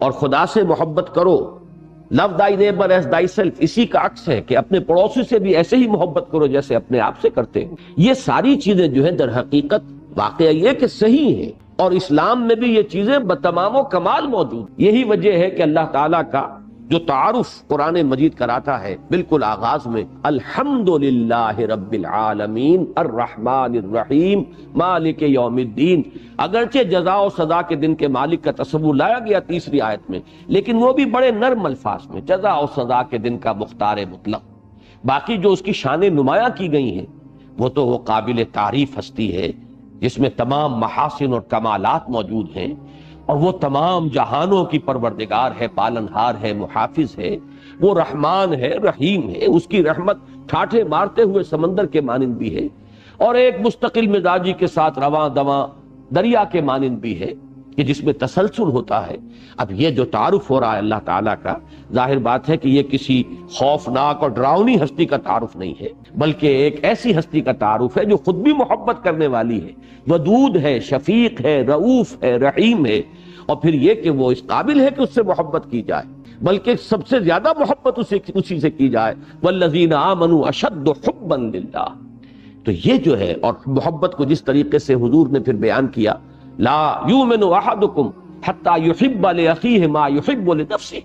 اور خدا سے محبت کرو. لو دائی نیبر ایز دائی سیلف، اسی کا عکس ہے کہ اپنے پڑوسی سے بھی ایسے ہی محبت کرو جیسے اپنے آپ سے کرتے ہو. یہ ساری چیزیں جو ہیں در حقیقت واقعہ یہ کہ صحیح ہیں، اور اسلام میں بھی یہ چیزیں بتمام و کمال موجود. یہی وجہ ہے کہ اللہ تعالیٰ کا جو تعارف قرآن مجید کراتا ہے بالکل آغاز میں، الحمدللہ رب العالمین الرحمن الرحیم مالک یوم الدین. اگرچہ جزا و سزا کے دن کے مالک کا تصور لایا گیا تیسری آیت میں، لیکن وہ بھی بڑے نرم الفاظ میں، جزا و سزا کے دن کا مختار مطلق. باقی جو اس کی شان نمایاں کی گئی ہیں وہ تو وہ قابل تعریف ہستی ہے جس میں تمام محاسن اور کمالات موجود ہیں، اور وہ تمام جہانوں کی پروردگار ہے، پالنہار ہے، محافظ ہے، وہ رحمان ہے، رحیم ہے. اس کی رحمت ٹھاٹھے مارتے ہوئے سمندر کے مانند بھی ہے، اور ایک مستقل مزاجی کے ساتھ رواں دواں دریا کے مانند بھی ہے کہ جس میں تسلسل ہوتا ہے. اب یہ جو تعارف ہو رہا ہے اللہ تعالیٰ کا، ظاہر بات ہے کہ یہ کسی خوفناک اور ڈراؤنی ہستی کا تعارف نہیں ہے، بلکہ ایک ایسی ہستی کا تعارف ہے جو خود بھی محبت کرنے والی ہے، ودود ہے، شفیق ہے، رؤوف ہے، رحیم ہے. اور پھر یہ کہ وہ اس قابل ہے کہ اس سے محبت کی جائے، بلکہ سب سے زیادہ محبت اسی سے کی جائے. والذین آمنوا اشد حبا للہ. تو یہ جو ہے، اور محبت کو جس طریقے سے حضور نے پھر بیان کیا، لا یؤمن احدکم حتی یحب لاخیہ ما یحب لنفسہ.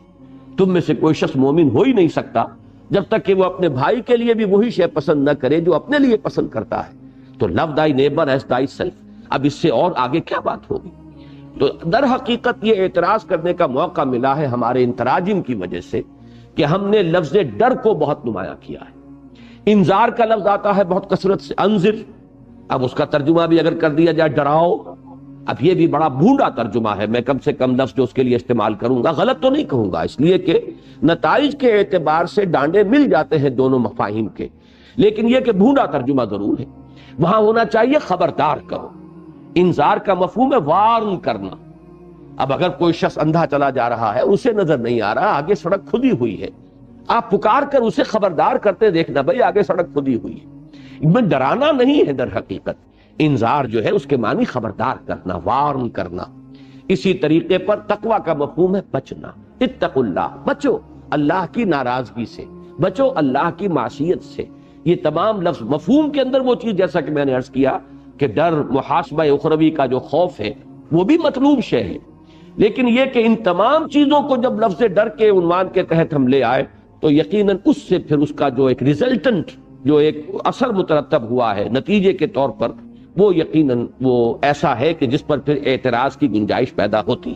تم میں سے کوئی شخص مومن ہو ہی نہیں سکتا جب تک کہ وہ اپنے بھائی کے لیے بھی وہی شے پسند نہ کرے جو اپنے لیے پسند کرتا ہے. تو لو دائی نیبر ایز دائی سیلف. اب اس سے اور آگے کیا بات ہوگی؟ تو در حقیقت یہ اعتراض کرنے کا موقع ملا ہے ہمارے ان تراجم کی وجہ سے کہ ہم نے لفظ ڈر کو بہت نمایاں کیا ہے. انذار کا لفظ آتا ہے بہت کثرت سے، انذر. اب اس کا ترجمہ بھی اگر کر دیا جائے ڈراؤ، اب یہ بھی بڑا بھونڈا ترجمہ ہے. میں کم سے کم لفظ جو اس کے لیے استعمال کروں گا، غلط تو نہیں کہوں گا، اس لیے کہ نتائج کے اعتبار سے ڈانڈے مل جاتے ہیں دونوں مفاہیم کے، لیکن یہ کہ بھونڈا ترجمہ ضرور ہے. وہاں ہونا چاہیے خبردار کرو. انذار کا مفہوم ہے وارن کرنا. اب اگر کوئی شخص اندھا چلا جا رہا ہے، اسے نظر نہیں آ رہا، آگے سڑک کھدی ہوئی ہے، آپ پکار کر اسے خبردار کرتے دیکھنا، بھئی آگے سڑک کھدی ہوئی ہے. میں ڈرانا نہیں ہے در حقیقت. انذار جو ہے اس کے معنی خبردار کرنا، وارن کرنا. اسی طریقے پر تقوی کا مفہوم ہے بچنا. اتقوا اللہ، بچو اللہ کی ناراضگی سے، بچو اللہ کی معصیت سے. یہ تمام لفظ مفہوم کے اندر وہ چیز، جیسا کہ میں نے عرض کیا کہ ڈر محاسبہ اخروی کا جو خوف ہے وہ بھی مطلوب شے ہے، لیکن یہ کہ ان تمام چیزوں کو جب لفظ ڈر کے عنوان کے تحت ہم لے آئے تو یقیناً اس سے پھر اس کا جو ایک ریزلٹنٹ، جو ایک اثر مترتب ہوا ہے نتیجے کے طور پر، وہ یقیناً وہ ایسا ہے کہ جس پر پھر اعتراض کی گنجائش پیدا ہوتی.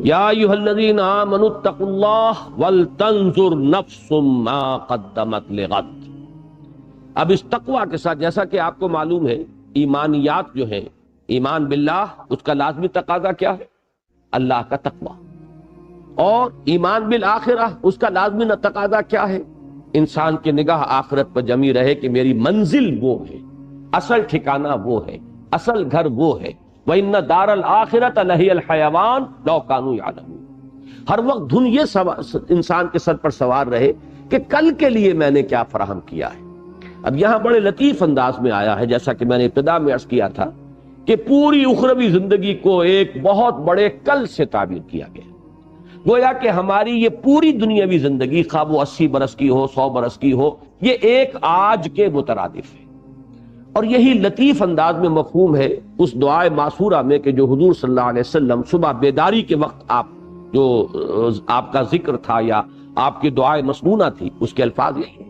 یا ایھا الذین آمنوا اتقوا اللہ ولتنظر نفس ما قدمت لغد. اب اس تقوی کے ساتھ، جیسا کہ آپ کو معلوم ہے، ایمانیات جو ہیں، ایمان باللہ، اس کا لازمی تقاضا کیا ہے؟ اللہ کا تقوی. اور ایمان بالآخرہ، اس کا لازمی تقاضا کیا ہے؟ انسان کی نگاہ آخرت پر جمی رہے کہ میری منزل وہ ہے، اصل ٹھکانہ وہ ہے، اصل گھر وہ ہے. وَإِنَّ دَارَ الْآخِرَةَ لَهِيَ الْحَيَوَانُ لَوْ كَانُوا يَعْلَمُونَ. ہر وقت دھن یہ انسان کے سر پر سوار رہے کہ کل کے لیے میں نے کیا فراہم کیا ہے. اب یہاں بڑے لطیف انداز میں آیا ہے، جیسا کہ میں نے ابتدا میں عرض کیا تھا کہ پوری اخروی زندگی کو ایک بہت بڑے کل سے تعبیر کیا گیا. گویا کہ ہماری یہ پوری دنیاوی زندگی، خواہ وہ 80 برس کی ہو، 100 برس کی ہو، یہ ایک آج کے مترادف ہے. اور یہی لطیف انداز میں مفہوم ہے اس دعائے معصورہ میں کہ جو حضور صلی اللہ علیہ وسلم صبح بیداری کے وقت آپ کا ذکر تھا یا آپ کی دعائے مسنونہ تھی، اس کے الفاظ یہی ہیں: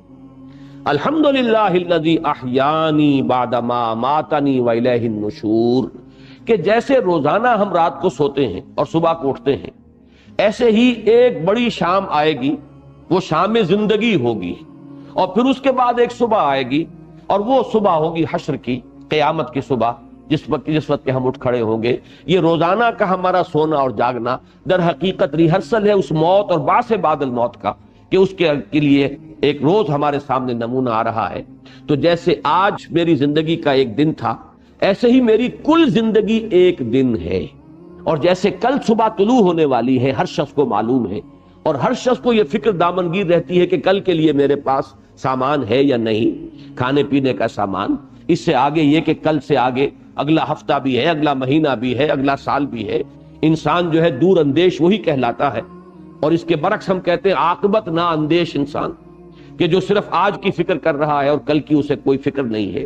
الحمدللہ الذی احیانی بعد ما اماتنی والیہ النشور. کہ جیسے روزانہ ہم رات کو سوتے ہیں اور صبح کو اٹھتے ہیں، ایسے ہی ایک بڑی شام آئے گی، وہ شام زندگی ہوگی، اور پھر اس کے بعد ایک صبح آئے گی، اور وہ صبح ہوگی حشر کی، قیامت کی صبح، جس وقت کے ہم اٹھ کھڑے ہوں گے. یہ روزانہ کا ہمارا سونا اور جاگنا در حقیقت ریہرسل ہے اس موت اور بعث بعد الموت کا، کہ اس کے لیے ایک روز ہمارے سامنے نمونہ آ رہا ہے. تو جیسے آج میری زندگی کا ایک دن تھا، ایسے ہی میری کل زندگی ایک دن ہے. اور جیسے کل صبح طلوع ہونے والی ہے، ہر شخص کو معلوم ہے، اور ہر شخص کو یہ فکر دامنگیر رہتی ہے کہ کل کے لیے میرے پاس سامان ہے یا نہیں، کھانے پینے کا سامان. اس سے آگے یہ کہ کل سے آگے اگلا ہفتہ بھی ہے، اگلا مہینہ بھی ہے، اگلا سال بھی ہے. انسان جو ہے دور اندیش وہی کہلاتا ہے، اور اس کے برعکس ہم کہتے ہیں عاقبت نا اندیش انسان، کہ جو صرف آج کی فکر کر رہا ہے اور کل کی اسے کوئی فکر نہیں ہے۔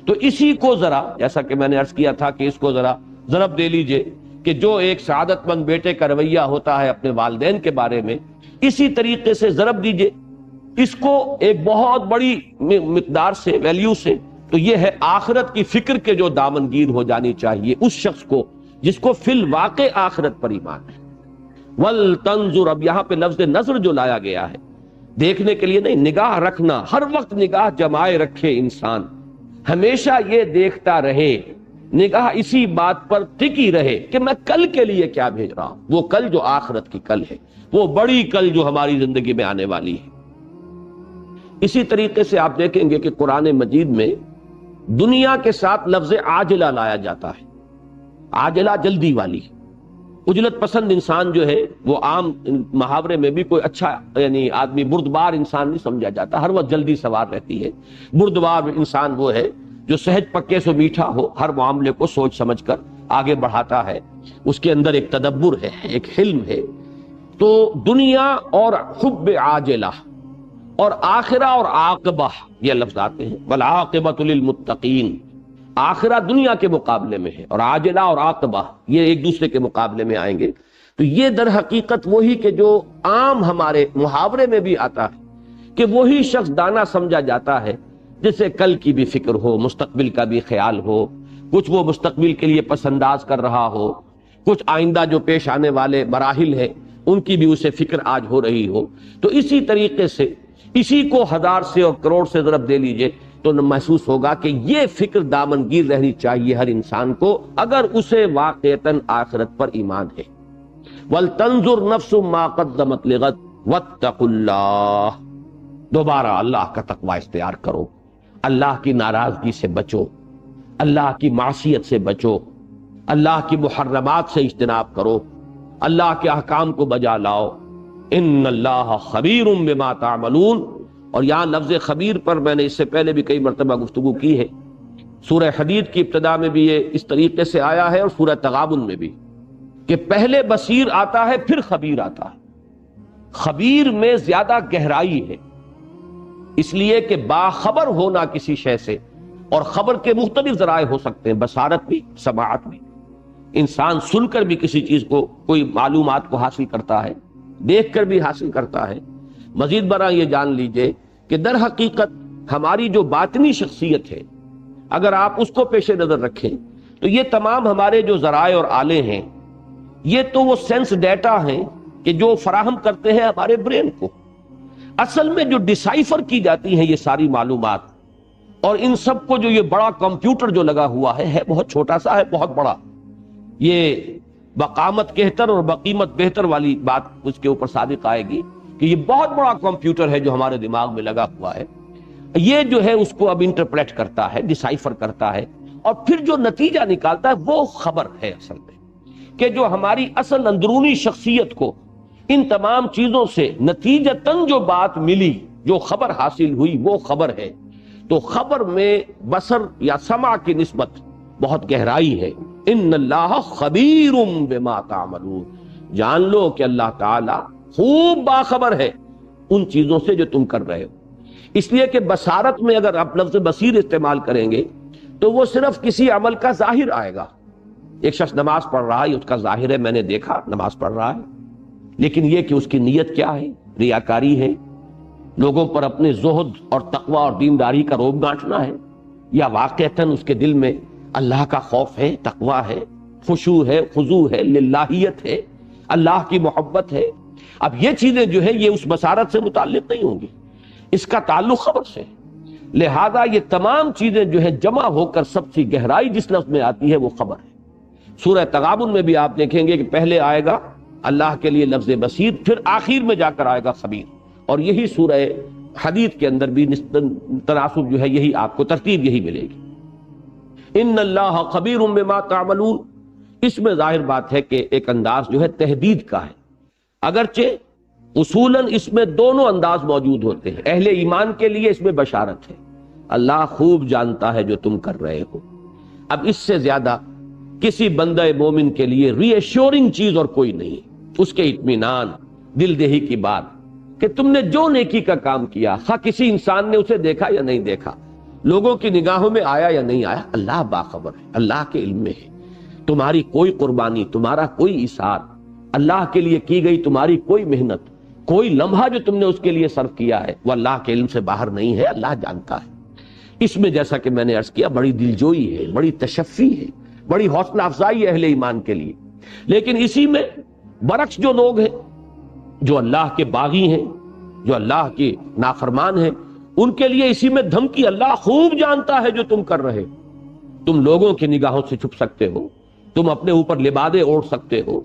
تو اسی کو ذرا، جیسا کہ میں نے عرض کیا تھا کہ اس کو ذرا ضرب دے لیجئے کہ جو ایک سعادت مند بیٹے کا رویہ ہوتا ہے اپنے والدین کے بارے میں، اسی طریقے سے ضرب دیجئے اس کو ایک بہت بڑی مقدار سے، ویلیو سے، تو یہ ہے آخرت کی فکر کے جو دامنگیر ہو جانی چاہیے اس شخص کو جس کو فی الواقع آخرت پر ایمان ہے۔ وَلْتَنْظُرْ، اب یہاں پہ لفظ نظر جو لایا گیا ہے، دیکھنے کے لیے نہیں، نگاہ رکھنا، ہر وقت نگاہ جمائے رکھے انسان، ہمیشہ یہ دیکھتا رہے، نگاہ اسی بات پر ٹکی رہے کہ میں کل کے لیے کیا بھیج رہا ہوں، وہ کل جو آخرت کی کل ہے، وہ بڑی کل جو ہماری زندگی میں آنے والی ہے۔ اسی طریقے سے آپ دیکھیں گے کہ قرآن مجید میں دنیا کے ساتھ لفظ عاجلہ لایا جاتا ہے، عاجلہ جلدی والی۔ عجلت پسند انسان جو ہے وہ عام محاورے میں بھی کوئی اچھا یعنی آدمی بردبار انسان نہیں سمجھا جاتا، ہر وقت جلدی سوار رہتی ہے۔ بردبار انسان وہ ہے جو سہج پکے سے میٹھا ہو، ہر معاملے کو سوچ سمجھ کر آگے بڑھاتا ہے، اس کے اندر ایک تدبر ہے، ایک حلم ہے۔ تو دنیا اور حب عاجلہ اور آخرہ اور عاقبہ یہ لفظ آتے ہیں، والعاقبۃ للمتقین، آخرہ دنیا کے مقابلے میں ہے اور عاجلہ اور عاقبہ یہ ایک دوسرے کے مقابلے میں آئیں گے۔ تو یہ در حقیقت وہی کہ جو عام ہمارے محاورے میں بھی آتا ہے کہ وہی شخص دانا سمجھا جاتا ہے جسے کل کی بھی فکر ہو، مستقبل کا بھی خیال ہو، کچھ وہ مستقبل کے لیے پس انداز کر رہا ہو، کچھ آئندہ جو پیش آنے والے مراحل ہیں ان کی بھی اسے فکر آج ہو رہی ہو۔ تو اسی طریقے سے اسی کو ہزار سے اور کروڑ سے ضرب دے لیجئے تو محسوس ہوگا کہ یہ فکر دامنگیر رہنی چاہیے ہر انسان کو اگر اسے واقعتاً آخرت پر ایمان ہے۔ وَلْتَنْظُرْ نَفْسٌ مَا قَدَّمَتْ لِغَدٍ وَاتَّقُوا اللَّهَ، دوبارہ اللہ کا تقوی اختیار کرو، اللہ کی ناراضگی سے بچو، اللہ کی معصیت سے بچو، اللہ کی محرمات سے اجتناب کرو، اللہ کے احکام کو بجا لاؤ۔ ان اللہ خبیر بما تعملون، اور یہاں لفظ خبیر پر میں نے اس سے پہلے بھی کئی مرتبہ گفتگو کی ہے، سورہ حدید کی ابتدا میں بھی یہ اس طریقے سے آیا ہے اور سورہ تغابن میں بھی، کہ پہلے بصیر آتا ہے پھر خبیر آتا ہے۔ خبیر میں زیادہ گہرائی ہے، اس لیے کہ باخبر ہونا کسی شے سے، اور خبر کے مختلف ذرائع ہو سکتے ہیں، بصارت بھی، سماعت بھی، انسان سن کر بھی کسی چیز کو، کوئی معلومات کو حاصل کرتا ہے، دیکھ کر بھی حاصل کرتا ہے۔ مزید برآں یہ جان لیجئے کہ در حقیقت ہماری جو باطنی شخصیت ہے، اگر آپ اس کو پیش نظر رکھیں تو یہ تمام ہمارے جو ذرائع اور آلے ہیں، یہ تو وہ سینس ڈیٹا ہیں کہ جو فراہم کرتے ہیں ہمارے برین کو۔ اصل میں جو ڈیسائفر کی جاتی ہیں یہ ساری معلومات، اور ان سب کو جو یہ بڑا کمپیوٹر جو لگا ہوا ہے بہت چھوٹا سا ہے، بہت بڑا، یہ بقامت کہتر اور بقیمت بہتر والی بات اس کے اوپر صادق آئے گی کہ یہ بہت بڑا کمپیوٹر ہے جو ہمارے دماغ میں لگا ہوا ہے، یہ جو ہے اس کو اب انٹرپریٹ کرتا ہے، ڈیسائفر کرتا ہے، اور پھر جو نتیجہ نکالتا ہے وہ خبر ہے اصل میں، کہ جو ہماری اصل اندرونی شخصیت کو ان تمام چیزوں سے نتیجتاً جو بات ملی، جو خبر حاصل ہوئی وہ خبر ہے۔ تو خبر میں بصر یا سمع کی نسبت بہت گہرائی ہے۔ ان اللہ خبیر بما تعملون، جان لو کہ اللہ تعالی خوب باخبر ہے ان چیزوں سے جو تم کر رہے ہو۔ اس لیے کہ بصارت میں اگر آپ لفظ بصیر استعمال کریں گے تو وہ صرف کسی عمل کا ظاہر آئے گا۔ ایک شخص نماز پڑھ رہا ہے، اس کا ظاہر ہے میں نے دیکھا نماز پڑھ رہا ہے، لیکن یہ کہ اس کی نیت کیا ہے، ریاکاری ہے، لوگوں پر اپنے زہد اور تقوی اور دینداری کا روب گانٹنا ہے، یا واقعتاً اس کے دل میں اللہ کا خوف ہے، تقوی ہے، خشوع ہے، خضوع ہے، للہیت ہے، اللہ کی محبت ہے۔ اب یہ چیزیں جو ہے یہ اس بصارت سے متعلق نہیں ہوں گی، اس کا تعلق خبر سے، لہذا یہ تمام چیزیں جو ہے جمع ہو کر سب سے گہرائی جس لفظ میں آتی ہے وہ خبر ہے۔ سورہ تغابن میں بھی آپ دیکھیں گے کہ پہلے آئے گا اللہ کے لیے لفظ بصیر، پھر آخر میں جا کر آئے گا خبیر، اور یہی سورہ حدید کے اندر بھی تناسب جو ہے یہی آپ کو ترتیب یہی ملے گی۔ ان اللہ خبیر بما تعملون، اس میں ظاہر بات ہے کہ ایک انداز جو ہے تحدید کا ہے، اگرچہ اصولاً اس میں دونوں انداز موجود ہوتے ہیں۔ اہل ایمان کے لیے اس میں بشارت ہے، اللہ خوب جانتا ہے جو تم کر رہے ہو۔ اب اس سے زیادہ کسی بندہ مومن کے لیے ری ایشورنگ چیز اور کوئی نہیں، اس کے اطمینان، دل دہی کی بات کہ تم نے جو نیکی کا کام کیا، خواہ کسی انسان نے اسے دیکھا یا نہیں دیکھا، لوگوں کی نگاہوں میں آیا یا نہیں آیا، اللہ باخبر ہے، اللہ کے علم میں ہے۔ تمہاری کوئی قربانی، تمہارا کوئی ایثار، اللہ کے لیے کی گئی تمہاری کوئی محنت، کوئی لمحہ جو تم نے اس کے لیے صرف کیا ہے، وہ اللہ کے علم سے باہر نہیں ہے، اللہ جانتا ہے۔ اس میں جیسا کہ میں نے عرض کیا، بڑی دلجوئی ہے، بڑی تشفی ہے، بڑی حوصلہ افزائی ہے اہل ایمان کے لیے۔ لیکن اسی میں برعکس جو لوگ ہیں، جو اللہ کے باغی ہیں، جو اللہ کے نافرمان ہیں، ان کے لیے اسی میں دھمکی، اللہ خوب جانتا ہے جو تم کر رہے، تم لوگوں کی نگاہوں سے چھپ سکتے ہو، تم اپنے اوپر لبادے اوڑھ سکتے ہو،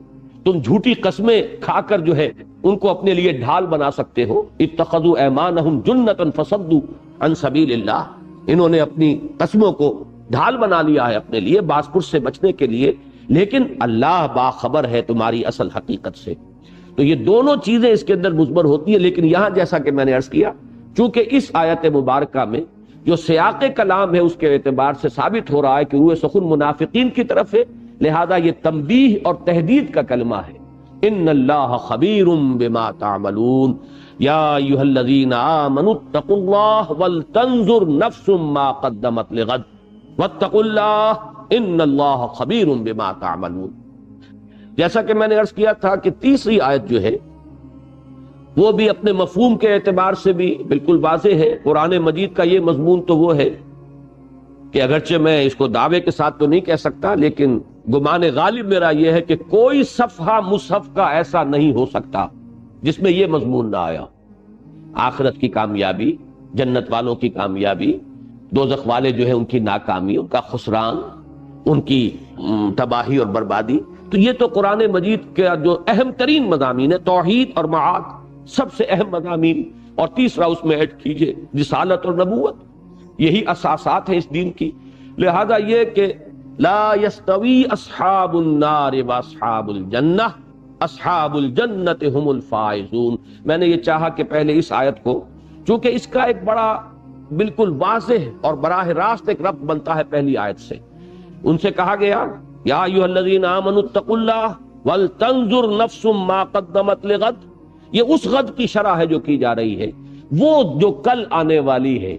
تم جھوٹی قسمیں کھا کر جو ہے ان کو اپنے لیے ڈھال بنا سکتے ہو۔ اتخذوا ایمانہم جنۃ فصدوا عن سبیل اللہ، انہوں نے اپنی قسموں کو ڈھال بنا لیا ہے اپنے لیے باز پرس سے بچنے کے لیے، لیکن اللہ باخبر ہے تمہاری اصل حقیقت سے۔ تو یہ دونوں چیزیں اس کے اندر مضمر ہوتی ہیں، لیکن یہاں جیسا کہ میں نے عرض کیا، چونکہ اس آیت مبارکہ میں جو سیاق کلام ہے اس کے اعتبار سے ثابت ہو رہا ہے کہ روح سخن منافقین کی طرف ہے، لہذا یہ تنبیہ اور تحدید کا کلمہ ہے۔ ان اللہ خبیر بما تعملون یا ایھا الذین آمنوا اتقوا اللہ ولتنظر نفس ما قدمت لغد واتقوا اللہ ان اللہ خبیر بما تعملون۔ جیسا کہ میں نے عرض کیا تھا کہ تیسری آیت جو ہے وہ بھی اپنے مفہوم کے اعتبار سے بھی بالکل واضح ہے۔ قرآن مجید کا یہ مضمون تو وہ ہے کہ اگرچہ میں اس کو دعوے کے ساتھ تو نہیں کہہ سکتا، لیکن گمان غالب میرا یہ ہے کہ کوئی صفحہ مصحف کا ایسا نہیں ہو سکتا جس میں یہ مضمون نہ آیا۔ آخرت کی کامیابی، جنت والوں کی کامیابی، دوزخ والے جو ہے ان کی ناکامی، ان کا خسران، ان کی تباہی اور بربادی۔ تو یہ تو قرآن مجید کا جو اہم ترین مضامین ہے، توحید اور معاد سب سے اہم مضامین، اور تیسرا اس میں ایڈ کیجئے رسالت اور نبوت، یہی اساسات ہیں اس دین کی۔ لہذا یہ کہ لا یستوی اصحاب النار واصحاب الجنہ اصحاب الجنت هم الفائزون، میں نے یہ چاہا کہ پہلے اس آیت کو، چونکہ اس کا ایک بڑا بالکل واضح اور براہ راست ایک ربط بنتا ہے پہلی آیت سے۔ ان سے کہا گیا یا ایھا الذین آمنوا اتقوا اللہ ولتنظر نفس ما قدمت لغد، یہ اس غد کی شرح ہے جو کی جا رہی ہے، وہ جو کل آنے والی ہے،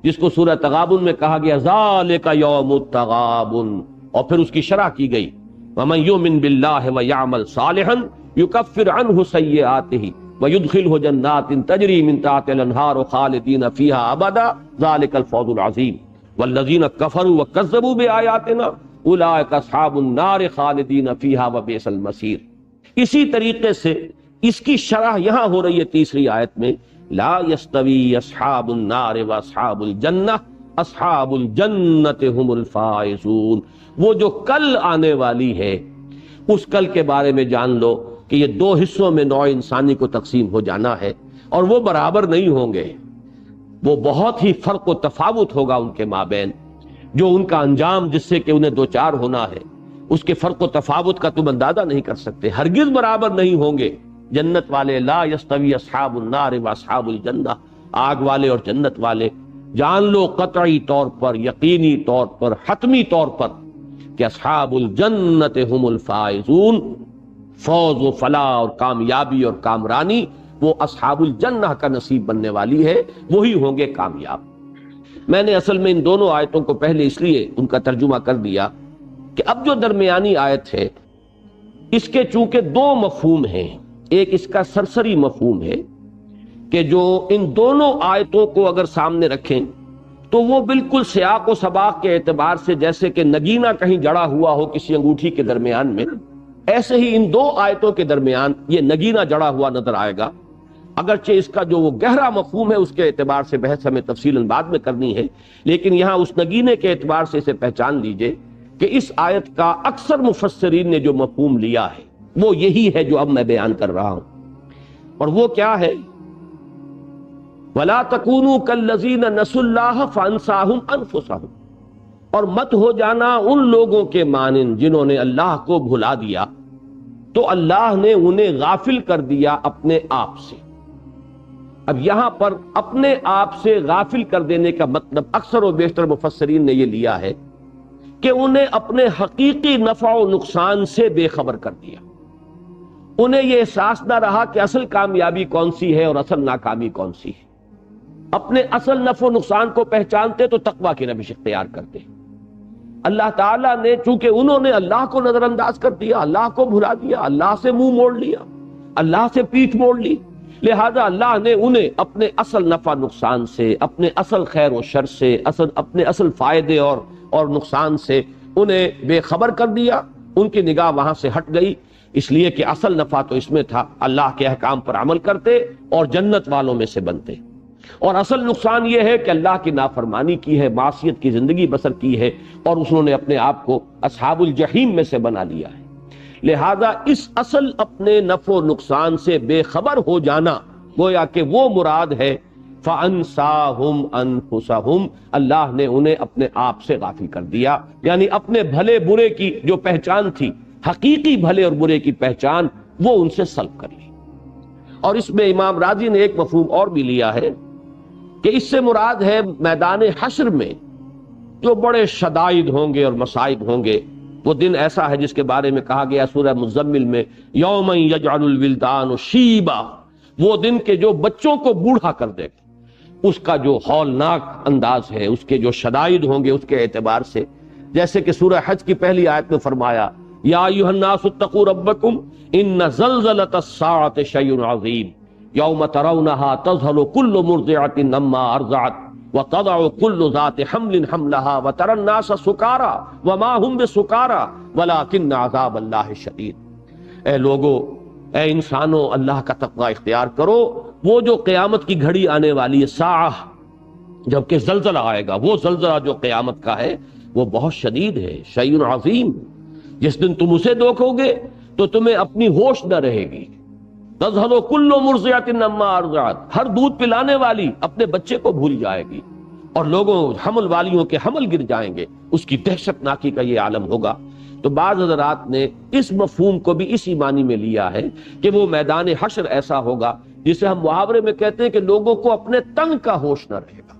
جس کو سورہ تغابن میں کہا گیا ذالک یوم التغابن، اور پھر اس کی شرح کی گئی ومن یؤمن باللہ ویعمل صالحا یکفر عنہ سیئاتہ ویدخلہ جنات تجری من تحتہا الانہار خالدین فیہا ابدا ذالک الفوز العظیم والذین کفروا وکذبوا بآیاتنا اولئک اصحاب النار خالدین فیہا وبئس المصیر۔ اسی طریقے سے اس کی شرح یہاں ہو رہی ہے تیسری آیت میں، لا یستوی اصحاب النار واصحاب الجنہ اصحاب الجنت هم الفائزون، وہ جو کل آنے والی ہے، اس کل کے بارے میں جان لو کہ یہ دو حصوں میں نوع انسانی کو تقسیم ہو جانا ہے، اور وہ برابر نہیں ہوں گے، وہ بہت ہی فرق و تفاوت ہوگا ان کے مابین، جو ان کا انجام جس سے کہ انہیں دوچار ہونا ہے، اس کے فرق و تفاوت کا تم اندازہ نہیں کر سکتے، ہرگز برابر نہیں ہوں گے۔ جنت والے لا یستوی اصحاب النار واصحاب الجنہ، آگ والے اور جنت والے، جان لو قطعی طور پر، یقینی طور پر، حتمی طور پر کہ اصحاب الجنت هم الفائزون، فوز و فلاح اور کامیابی اور کامرانی وہ اصحاب الجنہ کا نصیب بننے والی ہے، وہی ہوں گے کامیاب۔ میں نے اصل میں ان دونوں آیتوں کو پہلے اس لیے ان کا ترجمہ کر دیا کہ اب جو درمیانی آیت ہے اس کے چونکہ دو مفہوم ہیں، ایک اس کا سرسری مفہوم ہے کہ جو ان دونوں آیتوں کو اگر سامنے رکھیں تو وہ بالکل سیاق و سباق کے اعتبار سے جیسے کہ نگینہ کہیں جڑا ہوا ہو کسی انگوٹھی کے درمیان میں، ایسے ہی ان دو آیتوں کے درمیان یہ نگینہ جڑا ہوا نظر آئے گا، اگرچہ اس کا جو وہ گہرا مفہوم ہے اس کے اعتبار سے بحث ہمیں تفصیلاً بعد میں کرنی ہے، لیکن یہاں اس نگینے کے اعتبار سے اسے پہچان لیجئے کہ اس آیت کا اکثر مفسرین نے جو مفہوم لیا ہے وہ یہی ہے جو اب میں بیان کر رہا ہوں، اور وہ کیا ہے؟ وَلَا تَكُونُوا كَالَّذِينَ نَسُوا اللَّهَ فَأَنسَاهُمْ أَنفُسَهُمْ، اور مت ہو جانا ان لوگوں کے مانند جنہوں نے اللہ کو بھلا دیا تو اللہ نے انہیں غافل کر دیا اپنے آپ سے۔ اب یہاں پر اپنے آپ سے غافل کر دینے کا مطلب اکثر و بیشتر مفسرین نے یہ لیا ہے کہ انہیں اپنے حقیقی نفع و نقصان سے بے خبر کر دیا. انہیں یہ احساس نہ رہا کہ اصل کامیابی کون سی ہے اور اصل ناکامی کون سی ہے. اپنے اصل نفع و نقصان کو پہچانتے تو تقویٰ کی روش اختیار کرتے. اللہ تعالیٰ نے چونکہ انہوں نے اللہ کو نظر انداز کر دیا، اللہ کو بھلا دیا، اللہ سے منہ موڑ لیا، اللہ سے پیٹھ موڑ لی، لہذا اللہ نے انہیں اپنے اصل نفع نقصان سے، اپنے اصل خیر و شر سے، اپنے اصل فائدے اور نقصان سے انہیں بے خبر کر دیا. ان کی نگاہ وہاں سے ہٹ گئی، اس لیے کہ اصل نفع تو اس میں تھا اللہ کے احکام پر عمل کرتے اور جنت والوں میں سے بنتے، اور اصل نقصان یہ ہے کہ اللہ کی نافرمانی کی ہے، معصیت کی زندگی بسر کی ہے، اور انہوں نے اپنے آپ کو اصحاب الجحیم میں سے بنا لیا ہے. لہذا اس اصل اپنے نفع و نقصان سے بے خبر ہو جانا گویا کہ وہ مراد ہے. فَأَنْسَاهُمْ أَنفُسَهُمْ، اللہ نے انہیں اپنے آپ سے غافل کر دیا، یعنی اپنے بھلے برے کی جو پہچان تھی، حقیقی بھلے اور برے کی پہچان، وہ ان سے سلب کر لی. اور اس میں امام راضی نے ایک مفہوم اور بھی لیا ہے کہ اس سے مراد ہے میدان حشر میں جو بڑے شدائد ہوں گے اور مصائب ہوں گے. وہ دن ایسا ہے جس کے بارے میں کہا گیا سورہ مزمل میں، یوم یجعل الولدان شیبا، وہ دن کے جو بچوں کو بوڑھا کر دے گا. اس کا جو ہولناک انداز ہے، اس کے جو شدائد ہوں گے اس کے اعتبار سے، جیسے کہ سورہ حج کی پہلی آیت میں فرمایا، یا ایھا الناس اتقوا ربکم ان زلزلۃ الساعۃ شیء عظیم یوم ترونها تذہل کل مرضعۃ عما ارضعت وتضع كل ذات حمل حملها وترى الناس سکارى وما هم بسکارى ولكن عذاب اللہ شدید. اے لوگو، اے انسانوں، اللہ کا تقوی اختیار کرو. وہ جو قیامت کی گھڑی آنے والی ہے، ساعہ، جبکہ زلزلہ آئے گا، وہ زلزلہ جو قیامت کا ہے وہ بہت شدید ہے، شیء عظیم. جس دن تم اسے دیکھو گے تو تمہیں اپنی ہوش نہ رہے گی. تذہل کل مرضعۃ عما ارضعت، ہر دودھ پلانے والی اپنے بچے کو بھول جائے گی، اور لوگوں حمل والیوں کے حمل گر جائیں گے. اس کی دہشت ناکی کا یہ عالم ہوگا. تو بعض حضرات نے اس مفہوم کو بھی اسی معنی میں لیا ہے کہ وہ میدان حشر ایسا ہوگا جسے ہم محاورے میں کہتے ہیں کہ لوگوں کو اپنے تن کا ہوش نہ رہے گا.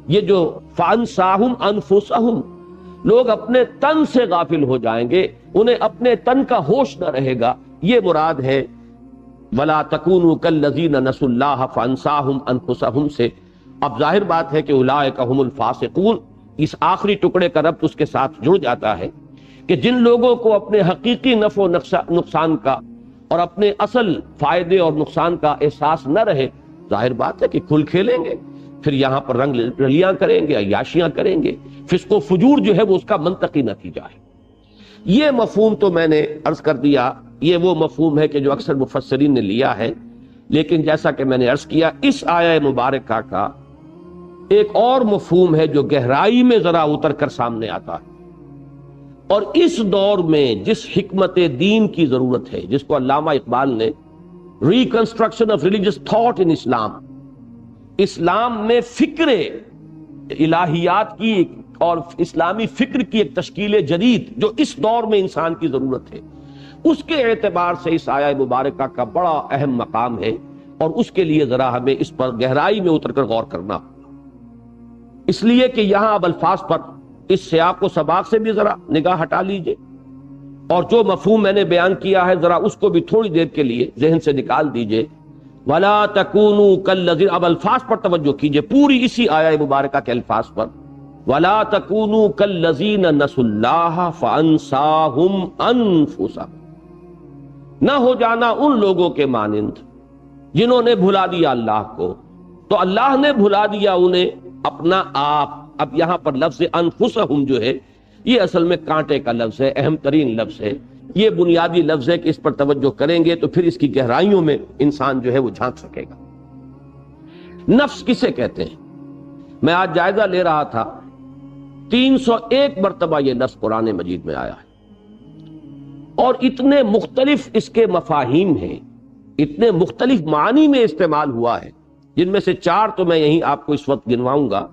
یہ جو فَأَنْسَاهُمْ أَنفُسَهُمْ، لوگ اپنے تن سے غافل ہو جائیں گے، انہیں اپنے تن کا ہوش نہ رہے گا. یہ مراد ہے وَلَا تَكُونُوا كَالَّذِينَ نَسُوا اللَّهَ فَأَنْسَاهُمْ أَنفُسَهُمْ سے. اب ظاہر بات ہے کہ اولئک هم الفاسقون، اس آخری ٹکڑے کا ربط اس کے ساتھ جڑ جاتا ہے کہ جن لوگوں کو اپنے حقیقی نفع و نقصان کا اور اپنے اصل فائدے اور نقصان کا احساس نہ رہے، ظاہر بات ہے کہ کھل کھیلیں گے، پھر یہاں پر رنگ رلیاں کریں گے، عیاشیاں کریں گے. فسق و فجور جو ہے وہ اس کا منطقی نتیجہ ہے. یہ مفہوم تو میں نے عرض کر دیا، یہ وہ مفہوم ہے کہ جو اکثر مفسرین نے لیا ہے. لیکن جیسا کہ میں نے عرض کیا، اس آیہ مبارکہ کا ایک اور مفہوم ہے جو گہرائی میں ذرا اتر کر سامنے آتا ہے. اور اس دور میں جس حکمت دین کی ضرورت ہے، جس کو علامہ اقبال نے reconstruction of religious thought in Islam, اسلام میں فکر الہیات کی اور اسلامی فکر کی ایک تشکیل جدید جو اس دور میں انسان کی ضرورت ہے، اس کے اعتبار سے اس آیہ مبارکہ کا بڑا اہم مقام ہے. اور اس کے لیے ذرا ہمیں اس پر گہرائی میں اتر کر غور کرنا، اس لیے کہ یہاں اب الفاظ پر اس سیاق و سباق سے بھی ذرا نگاہ ہٹا لیجئے، اور جو مفہوم میں نے بیان کیا ہے ذرا اس کو بھی تھوڑی دیر کے لیے ذہن سے نکال دیجئے. وَلَا تَكُونُوا كَالَّذِينَ، اب الفاظ پر توجہ کیجئے، پوری اسی آیہ مبارکہ کے الفاظ پر. وَلَا تَكُونُوا كَالَّذِينَ نَسُوا اللَّهَ فَأَنْسَاهُمْ أَنفُسَهُمْ، نہ ہو جانا ان لوگوں کے مانند جنہوں نے بھلا دیا اللہ کو، تو اللہ نے بھلا دیا انہیں اپنا آپ. اب یہاں پر لفظ انفسہم جو ہے یہ اصل میں کانٹے کا لفظ ہے، اہم ترین لفظ ہے. یہ بنیادی لفظ ہے کہ اس پر توجہ کریں گے تو پھر اس کی گہرائیوں میں انسان جو ہے وہ جھانک سکے گا. نفس کسے کہتے ہیں؟ میں آج جائزہ لے رہا تھا، 301 مرتبہ یہ لفظ قرآن مجید میں آیا ہے، اور اتنے مختلف اس کے مفاہیم ہیں، اتنے مختلف معنی میں استعمال ہوا ہے، جن میں سے 4 تو میں یہیں آپ کو اس وقت گنواؤں گا.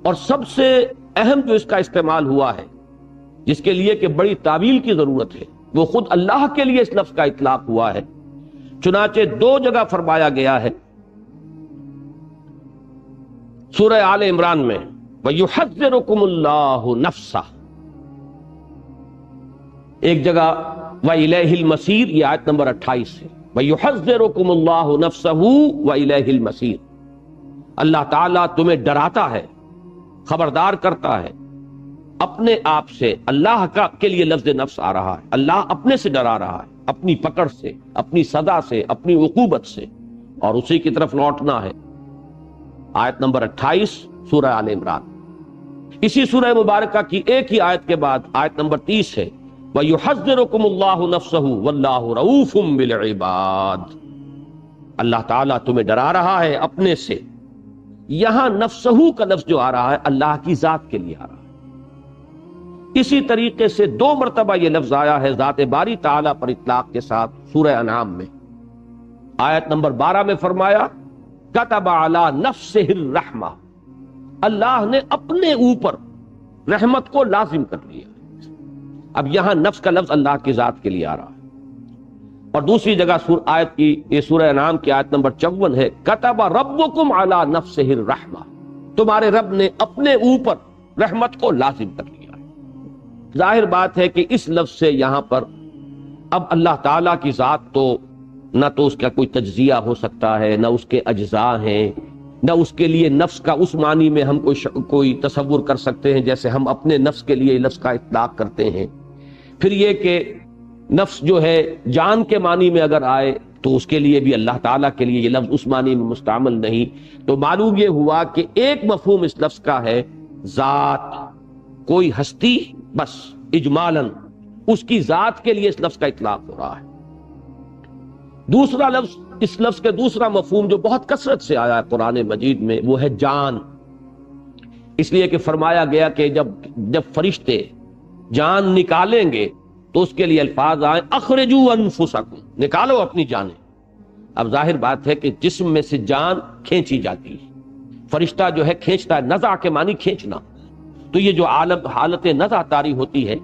اور سب سے اہم جو اس کا استعمال ہوا ہے، جس کے لیے کہ بڑی تعویل کی ضرورت ہے، وہ خود اللہ کے لیے اس لفظ کا اطلاق ہوا ہے. چنانچہ 2 جگہ فرمایا گیا ہے سورہ آل عمران میں، وَيُحَذِّرُكُمُ اللَّهُ نَفْسَهُ، ایک جگہ وَإِلَيْهِ الْمَصِيرُ، یہ آیت نمبر 28 ہے، وَيُحَذِّرُكُمُ اللَّهُ نَفْسَهُ وَإِلَيْهِ الْمَصِيرُ، اللہ تعالیٰ تمہیں ڈراتا ہے، خبردار کرتا ہے اپنے آپ سے۔ اللہ کا کے لیے لفظ نفس آ رہا ہے، اللہ اپنے سے ڈرا رہا ہے، اپنی پکڑ سے، اپنی سزا سے، اپنی عقوبت سے، اور اسی کی طرف لوٹنا ہے۔ آیت نمبر 28 سورہ آل عمران۔ اسی سورہ مبارکہ کی ایک ہی آیت کے بعد آیت نمبر 30 ہے، وَيُحَذِّرُكُمُ اللَّهُ نَفْسَهُ وَاللَّهُ رَءُوفٌ بِالْعِبَادِ، اللہ تعالیٰ تمہیں ڈرا رہا ہے اپنے سے۔ یہاں نفسہو کا لفظ جو آ رہا ہے اللہ کی ذات کے لیے آ رہا ہے۔ اسی طریقے سے 2 مرتبہ یہ لفظ آیا ہے ذات باری تعالیٰ پر اطلاق کے ساتھ سورہ انعام میں۔ آیت نمبر 12 میں فرمایا کتب علی نفسہ الرحمہ، اللہ نے اپنے اوپر رحمت کو لازم کر لیا۔ اب یہاں نفس کا لفظ اللہ کی ذات کے لیے آ رہا ہے، اور دوسری جگہ آیت کی یہ سورہ انعام کی آیت نمبر 54 ہے، کتب ربکم علی نفسہ الرحمہ، تمہارے رب نے اپنے اوپر رحمت کو لازم کر لیا۔ ظاہر بات ہے کہ اس لفظ سے یہاں پر اب اللہ تعالیٰ کی ذات تو نہ تو اس کا کوئی تجزیہ ہو سکتا ہے، نہ اس کے اجزاء ہیں، نہ اس کے لیے نفس کا اس معنی میں ہم کوئی تصور کر سکتے ہیں جیسے ہم اپنے نفس کے لیے لفظ کا اطلاق کرتے ہیں۔ پھر یہ کہ نفس جو ہے جان کے معنی میں اگر آئے تو اس کے لیے بھی اللہ تعالیٰ کے لیے یہ لفظ اس معنی میں مستعمل نہیں۔ تو معلوم یہ ہوا کہ ایک مفہوم اس لفظ کا ہے ذات، کوئی ہستی، بس اجمالاً اس کی ذات کے لیے اس لفظ کا اطلاق ہو رہا ہے۔ دوسرا لفظ، اس لفظ کے دوسرا مفہوم جو بہت کثرت سے آیا ہے قرآن مجید میں، وہ ہے جان۔ اس لیے کہ فرمایا گیا کہ جب فرشتے جان نکالیں گے تو اس کے لیے الفاظ آئے اخرجوا انفسکم، نکالو اپنی جانیں۔ اب ظاہر بات ہے کہ جسم میں سے جان کھینچی جاتی ہے، فرشتہ جو ہے کھینچتا ہے، نزع کے معنی کھینچنا۔ تو یہ جو حالت نزع طاری ہوتی ہے،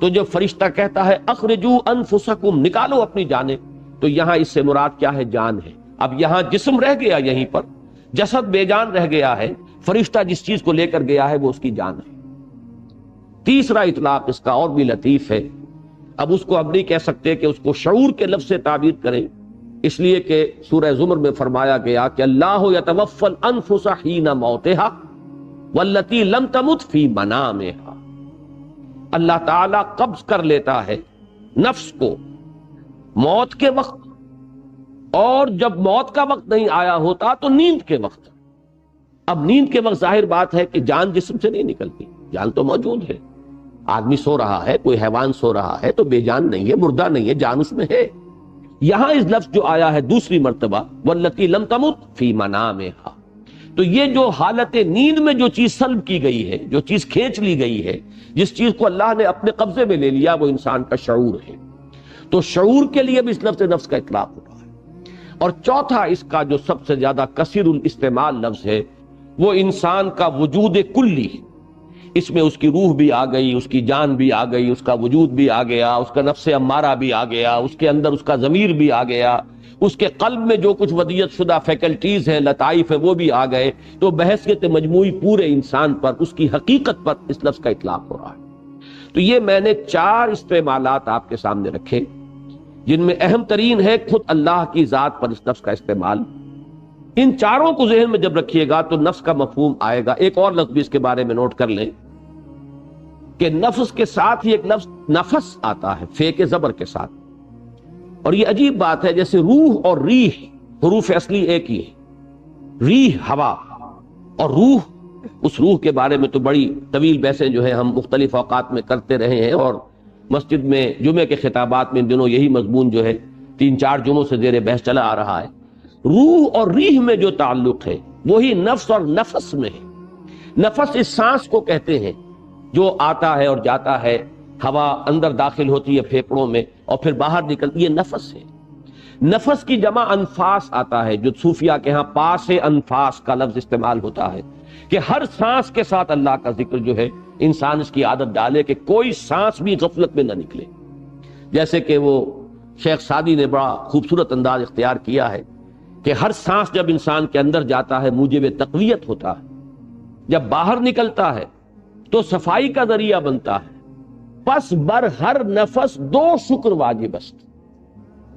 تو جب فرشتہ کہتا ہے اخرجوا انفسکم، نکالو اپنی جانیں، تو یہاں اس سے مراد کیا ہے؟ جان ہے۔ اب یہاں جسم رہ گیا، یہیں پر جسد بے جان رہ گیا ہے، فرشتہ جس چیز کو لے کر گیا ہے وہ اس کی جان ہے۔ تیسرا اطلاق اس کا اور بھی لطیف ہے، اب اس کو ہم نہیں کہہ سکتے کہ اس کو شعور کے لفظ سے تعبیر کریں، اس لیے کہ سورہ زمر میں فرمایا گیا کہ اللہ یتوفی الانفس حین موتہا واللتی لم تمت فی منامہا، اللہ تعالیٰ قبض کر لیتا ہے نفس کو موت کے وقت، اور جب موت کا وقت نہیں آیا ہوتا تو نیند کے وقت۔ اب نیند کے وقت ظاہر بات ہے کہ جان جسم سے نہیں نکلتی، جان تو موجود ہے، آدمی سو رہا ہے، کوئی حیوان سو رہا ہے تو بے جان نہیں ہے، مردہ نہیں ہے، جان اس میں ہے۔ یہاں اس لفظ جو آیا ہے دوسری مرتبہ واللتی لم تمت فی منامہا، تو یہ جو حالت نیند میں جو چیز سلب کی گئی ہے، جو چیز کھینچ لی گئی ہے، جس چیز کو اللہ نے اپنے قبضے میں لے لیا، وہ انسان کا شعور ہے۔ تو شعور کے لیے بھی اس لفظ نفس کا اطلاق ہو رہا ہے۔ اور چوتھا اس کا جو سب سے زیادہ کثیر الاستعمال لفظ ہے وہ انسان کا وجود کلی، اس میں اس کی روح بھی آ گئی، اس کی جان بھی آ گئی، اس کا وجود بھی آ گیا، اس کا نفس امارہ بھی آ گیا، اس کے اندر اس کا ضمیر بھی آ گیا، اس کے قلب میں جو کچھ ودیعت شدہ فیکلٹیز ہیں، لطائف ہیں، وہ بھی آ گئے۔ تو بحیثیت مجموعی پورے انسان پر، اس کی حقیقت پر اس لفظ کا اطلاق ہو رہا ہے۔ تو یہ میں نے 4 استعمالات آپ کے سامنے رکھے، جن میں اہم ترین ہے خود اللہ کی ذات پر اس لفظ کا استعمال۔ ان چاروں کو ذہن میں جب رکھیے گا تو نفس کا مفہوم آئے گا۔ ایک اور لفظ بھی اس کے بارے میں نوٹ کر لیں کہ نفس کے ساتھ ہی ایک لفظ نفس آتا ہے، فے کے زبر کے ساتھ، اور یہ عجیب بات ہے، جیسے روح اور ریح حروف اصلی ایک ہی ہے، ریح ہوا اور روح، اس روح کے بارے میں تو بڑی طویل بحثیں جو ہے ہم مختلف اوقات میں کرتے رہے ہیں، اور مسجد میں جمعے کے خطابات میں ان دنوں یہی مضمون جو ہے 3-4 جمعوں سے زیر بحث چلا آ رہا ہے۔ روح اور ریح میں جو تعلق ہے وہی نفس اور نفس میں ہے۔ نفس اس سانس کو کہتے ہیں جو آتا ہے اور جاتا ہے، ہوا اندر داخل ہوتی ہے پھیپڑوں میں اور پھر باہر نکلتی، یہ نفس ہے۔ نفس کی جمع انفاس آتا ہے، جو صوفیہ کے ہاں پاس انفاس کا لفظ استعمال ہوتا ہے کہ ہر سانس کے ساتھ اللہ کا ذکر جو ہے انسان اس کی عادت ڈالے کہ کوئی سانس بھی غفلت میں نہ نکلے۔ جیسے کہ وہ شیخ سعدی نے بڑا خوبصورت انداز اختیار کیا ہے کہ ہر سانس جب انسان کے اندر جاتا ہے موجب تقویت ہوتا ہے، جب باہر نکلتا ہے تو صفائی کا ذریعہ بنتا ہے، پس بر ہر نفس 2 شکر واجب است.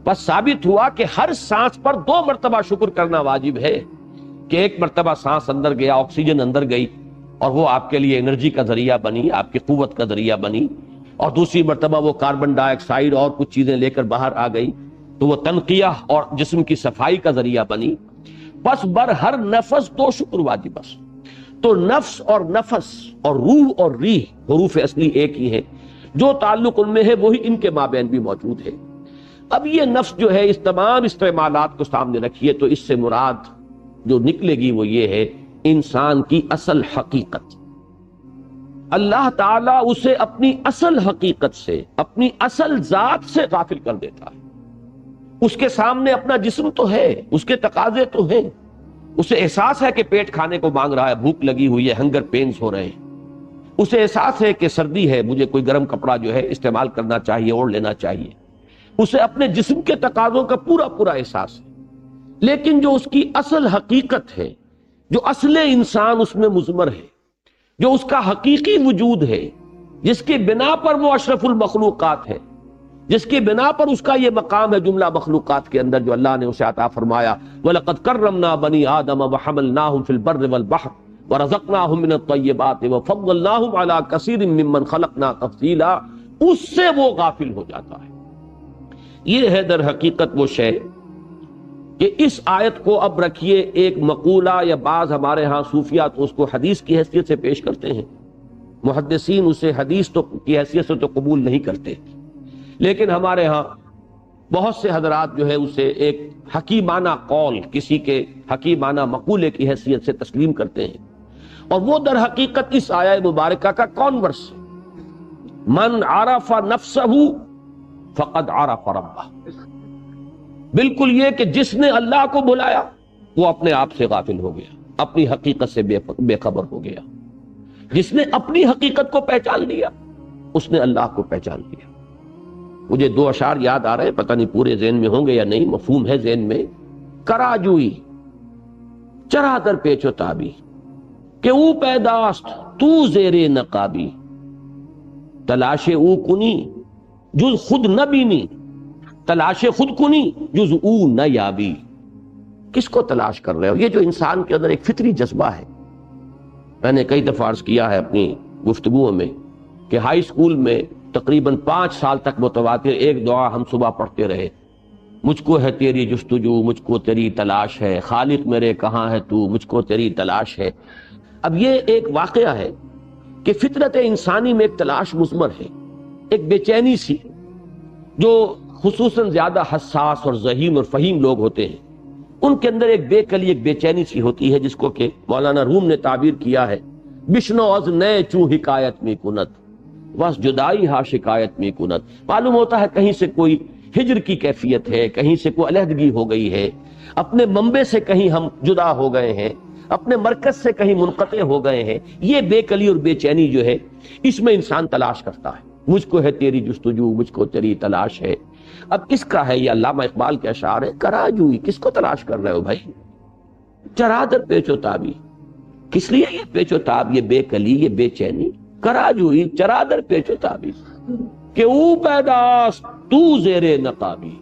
پس ثابت ہوا کہ ہر سانس پر 2 مرتبہ شکر کرنا واجب ہے کہ ایک مرتبہ سانس اندر گیا، آکسیجن اندر گئی اور وہ آپ کے لیے انرجی کا ذریعہ بنی، آپ کی قوت کا ذریعہ بنی، اور دوسری مرتبہ وہ کاربن ڈائی آکسائڈ اور کچھ چیزیں لے کر باہر آ گئی تو وہ تنقیہ اور جسم کی صفائی کا ذریعہ بنی. پس بر ہر نفس 2 شکر واجب است. تو نفس اور نفس اور روح اور ریح حروف اصلی ایک ہی ہیں، جو تعلق ان میں ہے وہی ان کے مابین بھی موجود ہے. اب یہ نفس جو ہے اس تمام استعمالات کو سامنے رکھیے تو اس سے مراد جو نکلے گی وہ یہ ہے انسان کی اصل حقیقت. اللہ تعالیٰ اسے اپنی اصل حقیقت سے، اپنی اصل ذات سے غافل کر دیتا ہے. اس کے سامنے اپنا جسم تو ہے، اس کے تقاضے تو ہیں، اسے احساس ہے کہ پیٹ کھانے کو مانگ رہا ہے، بھوک لگی ہوئی ہے، ہنگر پینز ہو رہے ہیں، اسے احساس ہے کہ سردی ہے، مجھے کوئی گرم کپڑا جو ہے استعمال کرنا چاہیے، اوڑھ لینا چاہیے، اسے اپنے جسم کے تقاضوں کا پورا پورا احساس ہے. لیکن جو اس کی اصل حقیقت ہے، جو اصل انسان اس میں مضمر ہے، جو اس کا حقیقی وجود ہے، جس کی بنا پر وہ اشرف المخلوقات ہے، جس کی بنا پر اس کا یہ مقام ہے جملہ مخلوقات کے اندر جو اللہ نے اسے عطا فرمایا، وَلَقَدْ كَرَّمْنَا بَنِي آدَمَ وَحَمَلْنَاهُمْ فِي الْبَرِّ وَالْبَحْرِ وَرَزَقْنَاهُمْ مِنَ الطَّيِّبَاتِ وَفَضَّلْنَاهُمْ عَلَى كَثِيرٍ مِّمَّنْ خَلَقْنَا تَفْضِيلًا. اس سے وہ غافل ہو جاتا ہے. یہ ہے در حقیقت وہ شے کہ اس آیت کو اب رکھیے ایک مقولہ، یا بعض ہمارے ہاں صوفیہ تو اس کو حدیث کی حیثیت سے پیش کرتے ہیں، محدثین اسے حدیث تو کی حیثیت سے تو قبول نہیں کرتے، لیکن ہمارے ہاں بہت سے حضرات جو ہے اسے ایک حکیمانہ قول، کسی کے حکیمانہ مقولے کی حیثیت سے تسلیم کرتے ہیں. اور وہ در حقیقت اس آیہ مبارکہ کا کانورس، من عرف نفسہ فقد عرف ربہ. بالکل یہ کہ جس نے اللہ کو بلایا وہ اپنے آپ سے غافل ہو گیا، اپنی حقیقت سے بے خبر ہو گیا. جس نے اپنی حقیقت کو پہچان لیا اس نے اللہ کو پہچان لیا. مجھے 2 اشعار یاد آ رہے ہیں، پتہ نہیں پورے ذہن میں ہوں گے یا نہیں، مفہوم ہے ذہن میں. کراجوئی چرا در پیچ و تابی کہ او پیداست تو زیر نقابی، تلاش او کنی جز خود نہ بینی، تلاش خود کنی جز او نہ یابی. کس کو تلاش کر رہے ہو؟ یہ جو انسان کے اندر ایک فطری جذبہ ہے. میں نے کئی دفعہ عرض کیا ہے اپنی گفتگوؤں میں کہ ہائی اسکول میں تقریباً 5 سال تک متواتر ایک دعا ہم صبح پڑھتے رہے، مجھ کو ہے تیری جستجو، مجھ کو تیری تلاش ہے، خالق میرے کہاں ہے تو، مجھ کو تیری تلاش ہے. اب یہ ایک واقعہ ہے کہ فطرت انسانی میں ایک تلاش مضمر ہے، ایک بے چینی سی، جو خصوصاً زیادہ حساس اور ذہین اور فہیم لوگ ہوتے ہیں ان کے اندر ایک بے کلی، ایک بے چینی سی ہوتی ہے، جس کو کہ مولانا روم نے تعبیر کیا ہے بشنو از نئے چوں حکایت میں کنت بس جدائی ہا شکایت میں کنت. معلوم ہوتا ہے کہیں سے کوئی ہجر کی کیفیت ہے، کہیں سے کوئی علیحدگی ہو گئی ہے، اپنے منبع سے کہیں ہم جدا ہو گئے ہیں، اپنے مرکز سے کہیں منقطع ہو گئے ہیں. یہ بے کلی اور بے چینی جو ہے اس میں انسان تلاش کرتا ہے. مجھ کو ہے تیری جستجو، مجھ کو تیری تلاش ہے. اب کس کا ہے یہ؟ علامہ اقبال کے اشعار ہے. کراجوئی، کس کو تلاش کر رہے ہو بھائی؟ چرا در پیچ و تابی، کس لیے یہ پیچ و تاب، یہ بے کلی، یہ بے چینی؟ کراجوئی چرا در پیچ و تابی کہ او پیداست تو زیر نقابی.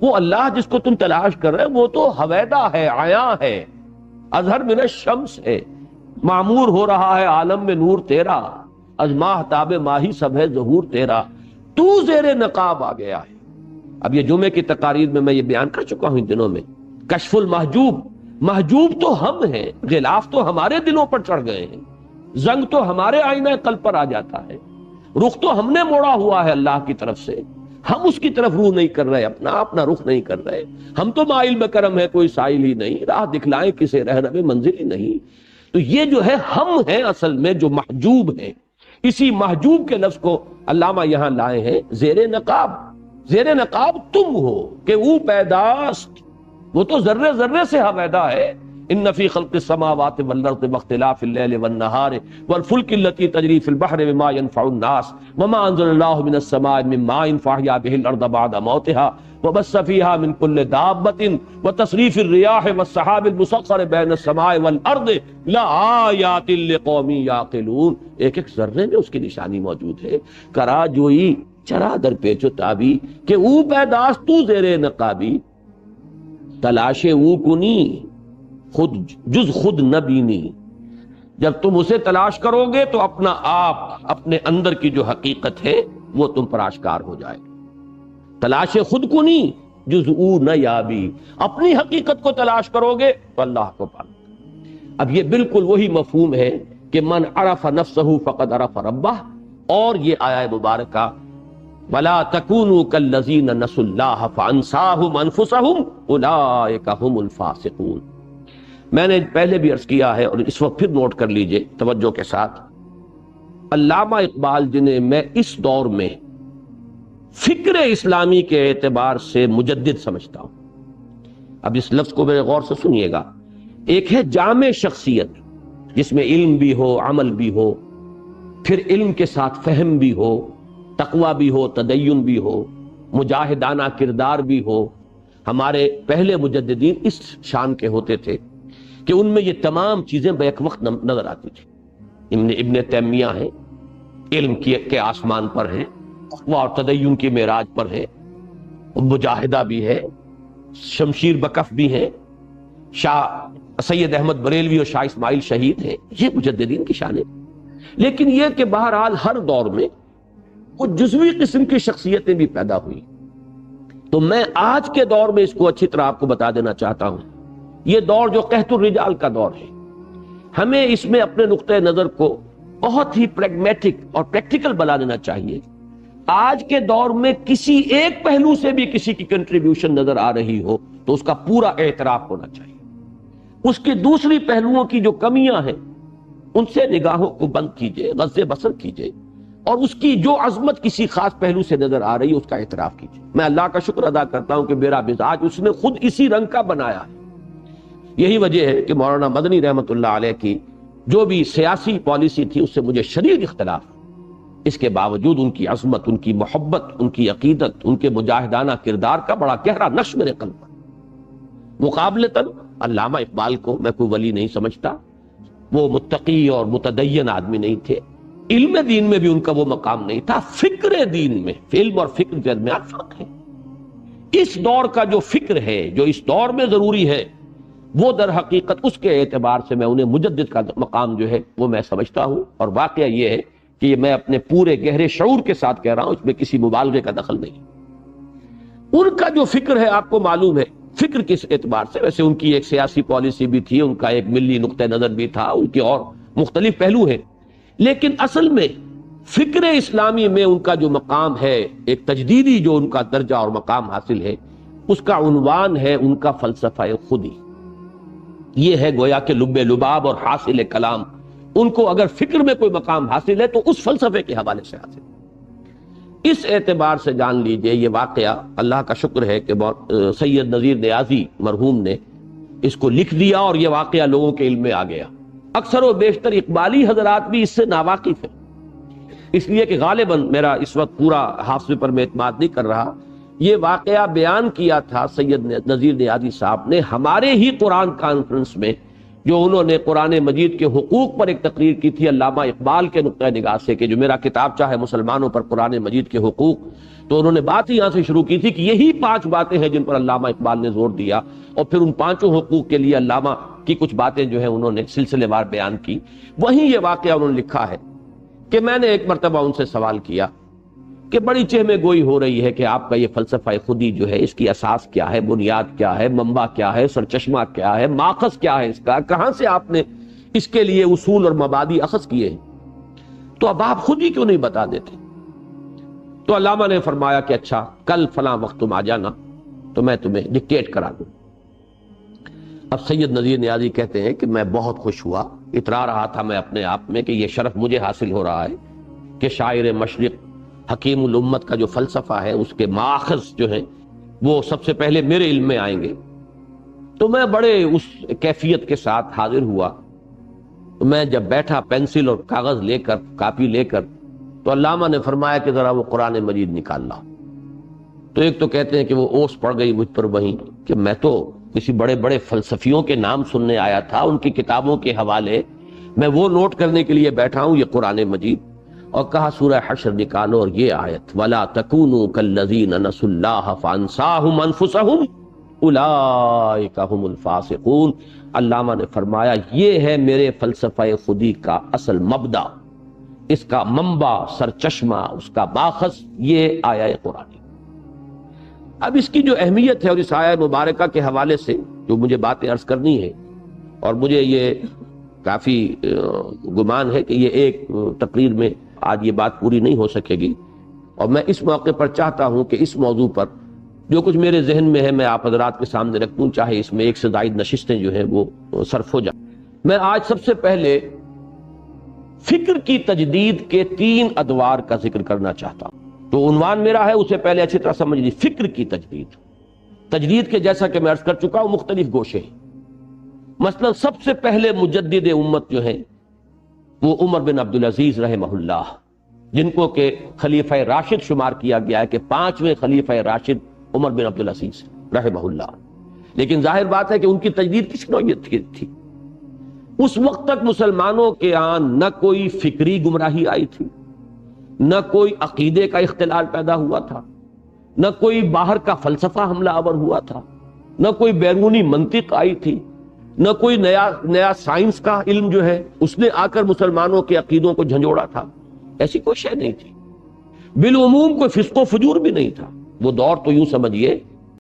وہ اللہ جس کو تم تلاش کر رہے ہو وہ تو حویدہ ہے، عیاں ہے، اظہر من الشمس ہے، معمور ہو رہا ہے عالم میں نور تیرا، از ماہ تاب ماہی سب ہے ظہور تیرا، تو زیر نقاب آ گیا ہے. اب یہ جمعے کی تقاریر میں یہ بیان کر چکا ہوں ان دنوں میں، کشف المحجوب، محجوب تو ہم ہیں، غلاف تو ہمارے دلوں پر چڑھ گئے ہیں، زنگ تو ہمارے آئینہ قلب پر آ جاتا ہے، رخ تو ہم نے موڑا ہوا ہے اللہ کی طرف سے، ہم اس کی طرف روح نہیں کر رہے، اپنا رخ نہیں کر رہے. ہم تو مائل بکرم ہے، کوئی سائل ہی نہیں، راہ دکھلائیں کسے رہنم منزل ہی نہیں. تو یہ جو ہے ہم ہیں اصل میں جو محجوب ہیں. اسی محجوب کے لفظ کو علامہ یہاں لائے ہیں زیر نقاب. زیر نقاب تم ہو کہ وہ پیداست، وہ تو ذرے ذرے سے حویدہ ہے، ان فی خلق السماوات والارض واختلاف اللیل والنہار والفلک التی تجری فی البحر بما ينفع الناس وما انزل اللہ من السماء من ماء فاحیا به الارض بعد موتها وبث فيها من كل دابة وتصريف الرياح والسحاب المسخر بين السماء والارض لآیات لقوم یعقلون. ایک ایک ذرے میں اس کی نشانی موجود ہے. کرا جوئی چرا در پیچ و تابی کہ او پیداست تو زیر نقابی تلاش او کنی خود جز خود نبینی. جب تم اسے تلاش کرو گے تو اپنا آپ اپنے اندر کی جو حقیقت ہے وہ تم پر آشکار ہو جائے. تلاش خود کنی جز او نہ یابی، اپنی حقیقت کو تلاش کرو گے تو اللہ کو پالو. اب یہ بالکل وہی مفہوم ہے کہ من عرف نفسہ فقد عرف ربہ، اور یہ آیہ مبارکہ وَلَا تَكُونُوا كَالَّذِينَ نَسُوا اللَّهَ فَأَنسَاهُمْ أَنفُسَهُمْ أُولَٰئِكَ هُمُ الْفَاسِقُونَ. میں نے پہلے بھی عرض کیا ہے اور اس وقت پھر نوٹ کر لیجئے توجہ کے ساتھ، علامہ اقبال جنہیں میں اس دور میں فکر اسلامی کے اعتبار سے مجدد سمجھتا ہوں. اب اس لفظ کو میرے غور سے سنیے گا. ایک ہے جامع شخصیت جس میں علم بھی ہو، عمل بھی ہو، پھر علم کے ساتھ فہم بھی ہو، تقوی بھی ہو، تدین بھی ہو، مجاہدانہ کردار بھی ہو. ہمارے پہلے مجددین اس شان کے ہوتے تھے کہ ان میں یہ تمام چیزیں بیک وقت نظر آتی تھی. ابن تیمیہ ہیں، علم کے آسمان پر ہیں، تقوی اور تدین کی معراج پر ہیں، مجاہدہ بھی ہے، شمشیر بکف بھی ہیں، شاہ سید احمد بریلوی اور شاہ اسماعیل شہید ہیں. یہ مجددین کی شان ہے. لیکن یہ کہ بہرحال ہر دور میں وہ جزوی قسم کی شخصیتیں بھی پیدا ہوئی. تو میں آج کے دور میں اس کو اچھی طرح آپ کو بتا دینا چاہتا ہوں. یہ دور جو قحط الرجال کا دور ہے، ہمیں اس میں اپنے نقطۂ نظر کو بہت ہی پریگمیٹک اور پریکٹیکل بنا لینا چاہیے. آج کے دور میں کسی ایک پہلو سے بھی کسی کی کنٹریبیوشن نظر آ رہی ہو تو اس کا پورا اعتراف ہونا چاہیے. اس کے دوسری پہلوؤں کی جو کمیاں ہیں ان سے نگاہوں کو بند کیجئے، غض بصر کیجئے، اور اس کی جو عظمت کسی خاص پہلو سے نظر آ رہی ہے اس کا اعتراف کیجئے. میں اللہ کا شکر ادا کرتا ہوں کہ میرا مزاج اس نے خود اسی رنگ کا بنایا ہے. یہی وجہ ہے کہ مولانا مدنی رحمت اللہ علیہ کی جو بھی سیاسی پالیسی تھی اس سے مجھے شدید اختلاف. اس کے باوجود ان کی عظمت، ان کی محبت، ان کی عقیدت، ان کے مجاہدانہ کردار کا بڑا گہرا نقش میرے قلب پر. مقابلتاً علامہ اقبال کو میں کوئی ولی نہیں سمجھتا. وہ متقی اور متدین آدمی نہیں تھے. علم دین میں بھی ان کا وہ مقام نہیں تھا. فکر دین میں، علم اور فکر کے درمیان فرق ہے. اس دور کا جو فکر ہے، جو اس دور میں ضروری ہے، وہ در حقیقت اس کے اعتبار سے میں انہیں مجدد کا مقام جو ہے وہ میں سمجھتا ہوں. اور واقعہ یہ ہے کہ یہ میں اپنے پورے گہرے شعور کے ساتھ کہہ رہا ہوں، اس میں کسی مبالغے کا دخل نہیں. ان کا جو فکر ہے آپ کو معلوم ہے فکر کس اعتبار سے. ویسے ان کی ایک سیاسی پالیسی بھی تھی، ان کا ایک ملی نقطہ نظر بھی تھا، ان کے اور مختلف پہلو ہیں. لیکن اصل میں فکر اسلامی میں ان کا جو مقام ہے، ایک تجدیدی جو ان کا درجہ اور مقام حاصل ہے، اس کا عنوان ہے ان کا فلسفہ خودی. یہ ہے گویا کہ لب لباب اور حاصل کلام. ان کو اگر فکر میں کوئی مقام حاصل ہے تو اس فلسفے کے حوالے سے حاصل. اس اعتبار سے جان لیجئے یہ واقعہ اللہ کا شکر ہے کہ سید نذیر نیازی مرحوم نے اس کو لکھ دیا اور یہ واقعہ لوگوں کے علم میں آ گیا. اکثر و بیشتر اقبالی حضرات بھی اس سے ناواقف ہیں، اس لیے کہ غالباً میرا اس وقت پورا حافظے پر میں اعتماد نہیں کر رہا. یہ واقعہ بیان کیا تھا سید نذیر نیازی صاحب نے ہمارے ہی قرآن کانفرنس میں، جو انہوں نے قرآن مجید کے حقوق پر ایک تقریر کی تھی علامہ اقبال کے نقطہ نگاہ سے، کہ جو میرا کتاب چاہے مسلمانوں پر قرآن مجید کے حقوق. تو انہوں نے بات ہی یہاں سے شروع کی تھی کہ یہی 5 باتیں ہیں جن پر علامہ اقبال نے زور دیا، اور پھر ان 5 حقوق کے لیے علامہ کی کچھ باتیں جو ہیں انہوں نے سلسلے وار بیان کی. وہیں یہ واقعہ انہوں نے لکھا ہے کہ میں نے ایک مرتبہ ان سے سوال کیا کہ بڑی چہمے گوئی ہو رہی ہے کہ آپ کا یہ فلسفہ خودی جو ہے اس کی اساس کیا ہے، بنیاد کیا ہے، منبع کیا ہے، سرچشمہ کیا ہے، ماخذ کیا ہے اس کا، کہاں سے آپ نے اس کے لیے اصول اور مبادی اخذ کیے ہیں، تو اب آپ خود ہی کیوں نہیں بتا دیتے؟ تو علامہ نے فرمایا کہ اچھا کل فلاں وقت تم آ جانا تو میں تمہیں ڈکٹیٹ کرا دوں. اب سید نذیر نیازی کہتے ہیں کہ میں بہت خوش ہوا، اترا رہا تھا میں اپنے آپ میں کہ یہ شرف مجھے حاصل ہو رہا ہے کہ شاعر مشرق حکیم الامت کا جو فلسفہ ہے اس کے ماخذ جو ہیں وہ سب سے پہلے میرے علم میں آئیں گے. تو میں بڑے اس کیفیت کے ساتھ حاضر ہوا. تو میں جب بیٹھا پینسل اور کاغذ لے کر کاپی لے کر, تو علامہ نے فرمایا کہ ذرا وہ قرآن مجید نکال لا. تو ایک تو کہتے ہیں کہ وہ اوس پڑ گئی مجھ پر وہیں کہ میں تو کسی بڑے بڑے فلسفیوں کے نام سننے آیا تھا, ان کی کتابوں کے حوالے میں وہ نوٹ کرنے کے لیے بیٹھا ہوں, یہ قرآن مجید. اور کہا سورہ حشر نکالو اور یہ آیت وَلَا تَكُونُوا كَالَّذِينَ نَسُوا اللَّهَ فَأَنسَاهُمْ أَنفُسَهُمْ أُولَئِكَ هُمُ الْفَاسِقُونَ. علامہ نے فرمایا یہ ہے میرے فلسفہ خودی کا اصل مبدا, اس کا منبع, سرچشمہ, اس کا ماخذ یہ آیہ قرآن. اب اس کی جو اہمیت ہے اور اس آیہ مبارکہ کے حوالے سے جو مجھے باتیں عرض کرنی ہے, اور مجھے یہ کافی گمان ہے کہ یہ ایک تقریر میں آج یہ بات پوری نہیں ہو سکے گی, اور میں اس موقع پر چاہتا ہوں کہ اس موضوع پر جو کچھ میرے ذہن میں ہے میں آپ حضرات کے سامنے رکھ دوں, چاہے اس میں ایک سے زائد نشستیں جو ہیں وہ صرف ہو جائیں. میں آج سب سے پہلے فکر کی تجدید کے 3 ادوار کا ذکر کرنا چاہتا ہوں. تو عنوان میرا ہے, اسے پہلے اچھی طرح سمجھ لیجیے, فکر کی تجدید. تجدید کے جیسا کہ میں عرض کر چکا ہوں مختلف گوشے ہیں. مثلا سب سے پہلے مجدد امت جو ہیں وہ عمر بن عبدالعزیز رحمہ اللہ, جن کو کہ خلیفہ راشد شمار کیا گیا ہے کہ 5ویں خلیفہ راشد عمر بن عبدالعزیز رحمہ اللہ. لیکن ظاہر بات ہے کہ ان کی تجدید کس نوعیت کی تھی؟ اس وقت تک مسلمانوں کے ہاں نہ کوئی فکری گمراہی آئی تھی, نہ کوئی عقیدے کا اختلال پیدا ہوا تھا, نہ کوئی باہر کا فلسفہ حملہ آور ہوا تھا, نہ کوئی بیرونی منطق آئی تھی, نہ کوئی نیا سائنس کا علم جو ہے اس نے آ کر مسلمانوں کے عقیدوں کو جھنجھوڑا تھا. ایسی کوئی شے نہیں تھی. بالعموم کوئی فسق و فجور بھی نہیں تھا. وہ دور تو یوں سمجھیے